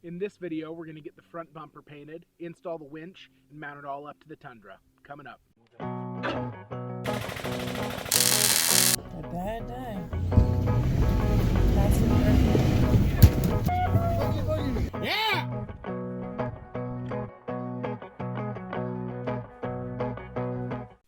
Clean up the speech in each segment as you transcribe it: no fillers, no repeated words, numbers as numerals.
In this video, we're going to get the front bumper painted, install the winch, and mount it all up to the Tundra. Coming up. A bad day. That's yeah!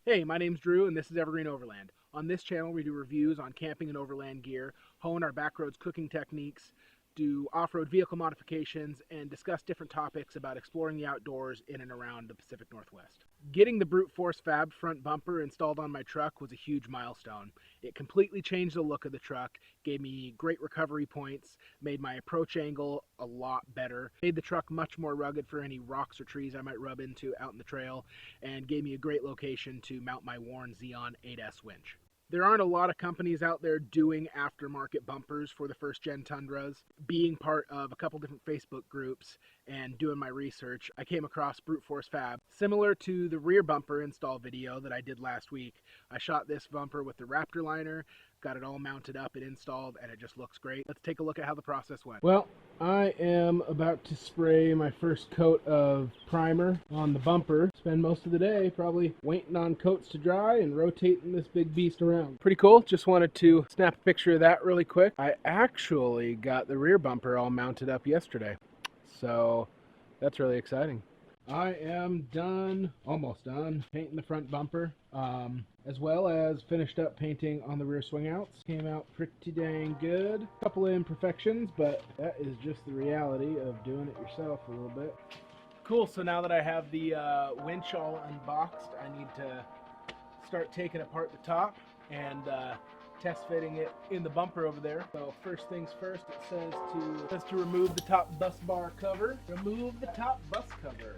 Hey, my name's Drew, and this is Evergreen Overland. On this channel, we do reviews on camping and overland gear, hone our backroads cooking techniques, do off-road vehicle modifications, and discuss different topics about exploring the outdoors in and around the Pacific Northwest. Getting the brute force fab front bumper installed on my truck was a huge milestone. It completely changed the look of the truck, gave me great recovery points, made my approach angle a lot better, made the truck much more rugged for any rocks or trees I might rub into out in the trail, and gave me a great location to mount my worn Zeon 8S winch. There aren't a lot of companies out there doing aftermarket bumpers for the first gen Tundras. Being part of a couple different Facebook groups and doing my research, I came across Brute Force Fab. Similar to the rear bumper install video that I did last week, I shot this bumper with the Raptor liner, got it all mounted up and installed, and it just looks great. Let's take a look at how the process went. Well, I am about to spray my first coat of primer on the bumper. Spend most of the day probably waiting on coats to dry and rotating this big beast around. Pretty cool. Just wanted to snap a picture of that really quick. I actually got the rear bumper all mounted up yesterday, so that's really exciting. I am done, almost done, painting the front bumper, as well as finished up painting on the rear swing outs. Came out pretty dang good. A couple of imperfections, but that is just the reality of doing it yourself a little bit. Cool, so now that I have the winch all unboxed, I need to start taking apart the top and test fitting it in the bumper over there. So first things first, it says to remove the top bus bar cover. Remove the top bus cover.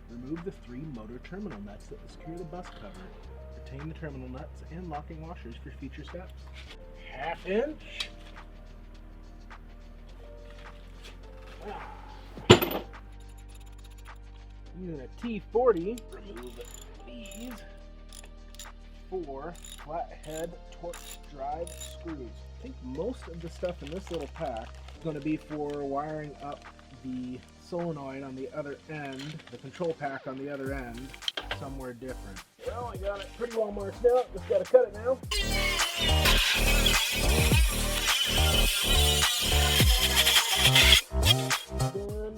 Remove the 3 motor terminal nuts that secure the bus cover. Retain the terminal nuts and locking washers for future steps. 1/2 inch. Using a T40, remove these 4 flathead torque drive screws. I think most of the stuff in this little pack is going to be for wiring up the solenoid on the other end, the control pack on the other end, somewhere different. Well, I got it pretty well marked out, just got to cut it now. Done.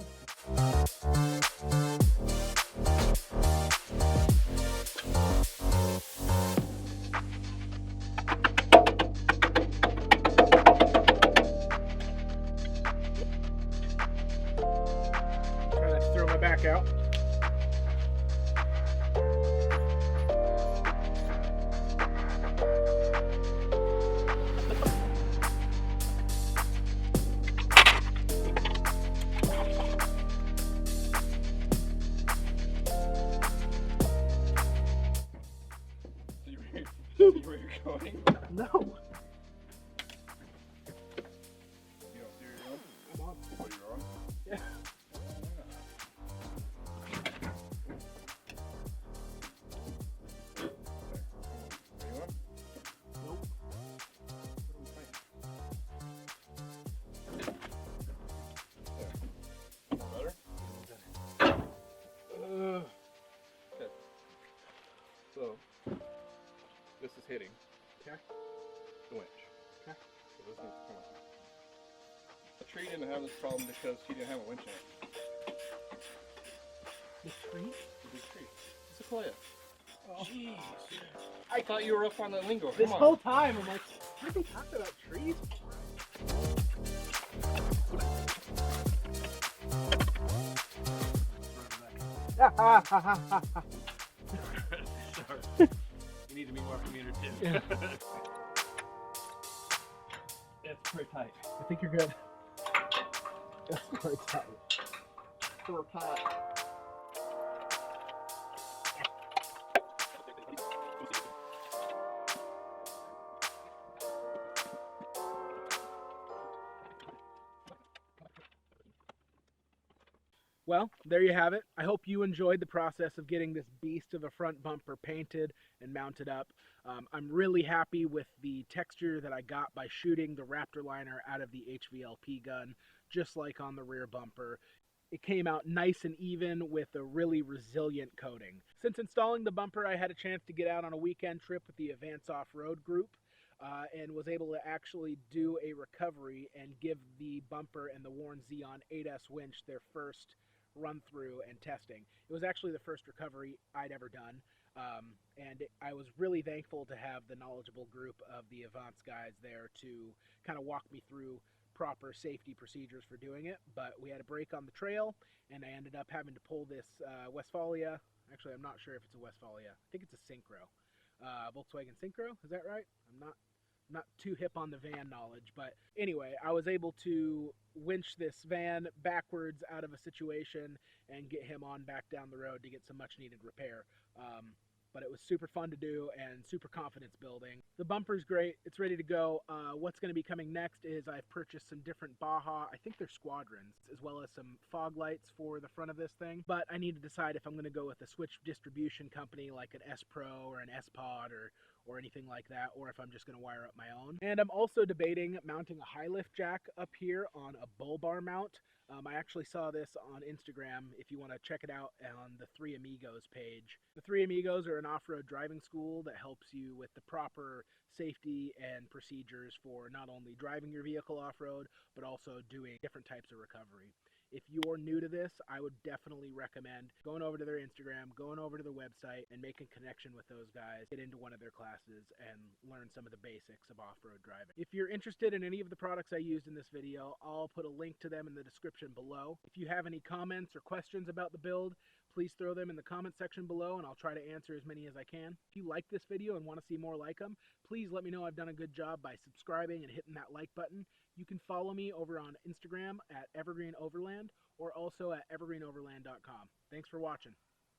Try not to throw my back out. See where you're going? No. You don't see where you're going? I'm on. Oh, you're on? Yeah. There. Are you on? Nope. Better? Okay. So, this is hitting. Okay. The winch. Okay. So this needs to come off. The tree didn't have this problem because she didn't have a winch in it. The tree? The big tree. It's a Sequoia. Oh. Jeez. I thought you were up on the lingo. This Come on. whole time, I'm like, what are they talking about, trees? Sorry. You need to be more communicative. Yeah. It's pretty tight. I think you're good. That's pretty tight. Super tight. Well, there you have it. I hope you enjoyed the process of getting this beast of a front bumper painted and mounted up. I'm really happy with the texture that I got by shooting the Raptor liner out of the HVLP gun, just like on the rear bumper. It came out nice and even with a really resilient coating. Since installing the bumper, I had a chance to get out on a weekend trip with the Advance Off-Road group and was able to actually do a recovery and give the bumper and the worn Zeon 8S winch their first run through and testing. It was actually the first recovery I'd ever done, and I was really thankful to have the knowledgeable group of the Advance guys there to kind of walk me through proper safety procedures for doing it. But we had a break on the trail, and I ended up having to pull this Westfalia. Actually, I'm not sure if it's a Westfalia. I think it's a Synchro, Volkswagen Synchro. Is that right? I'm not too hip on the van knowledge, but anyway, I was able to winch this van backwards out of a situation and get him on back down the road to get some much needed repair. But it was super fun to do and super confidence building. The bumper's great. It's ready to go. What's going to be coming next is I've purchased some different Baja, I think they're Squadrons, as well as some fog lights for the front of this thing. But I need to decide if I'm going to go with a switch distribution company like an S Pro or an S Pod or anything like that, or if I'm just going to wire up my own. And I'm also debating mounting a high lift jack up here on a bull bar mount. I actually saw this on Instagram if you want to check it out on the Three Amigos page. The Three Amigos are an off-road driving school that helps you with the proper safety and procedures for not only driving your vehicle off-road, but also doing different types of recovery. If you're new to this, I would definitely recommend going over to their Instagram, going over to the website, and making connection with those guys, get into one of their classes, and learn some of the basics of off-road driving. If you're interested in any of the products I used in this video, I'll put a link to them in the description below. If you have any comments or questions about the build, please throw them in the comment section below, and I'll try to answer as many as I can. If you like this video and want to see more like them, please let me know I've done a good job by subscribing and hitting that like button. You can follow me over on Instagram at Evergreen Overland or also at evergreenoverland.com. Thanks for watching.